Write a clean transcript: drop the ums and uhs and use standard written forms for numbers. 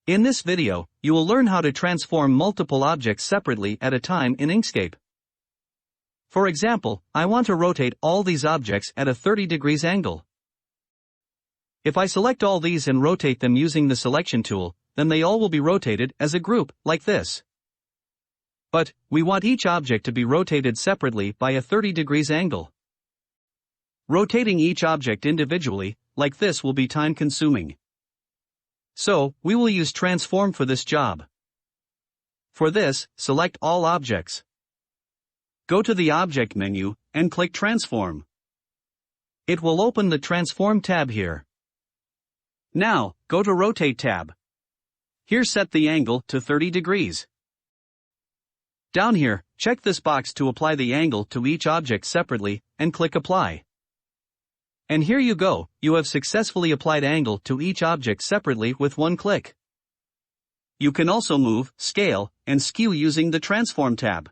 In this video, you will learn how to transform multiple objects separately at a time in Inkscape. For example, I want to rotate all these objects at a 30 degrees angle. If I select all these and rotate them using the selection tool, then they all will be rotated as a group, like this. But, we want each object to be rotated separately by a 30 degrees angle. Rotating each object individually, like this, will be time-consuming. So, we will use Transform for this job. For this, select all objects. Go to the Object menu, and click Transform. It will open the Transform tab here. Now, go to Rotate tab. Here set the angle to 30 degrees. Down here, check this box to apply the angle to each object separately, and click Apply. And here you go, you have successfully applied angle to each object separately with one click. You can also move, scale, and skew using the Transform tab.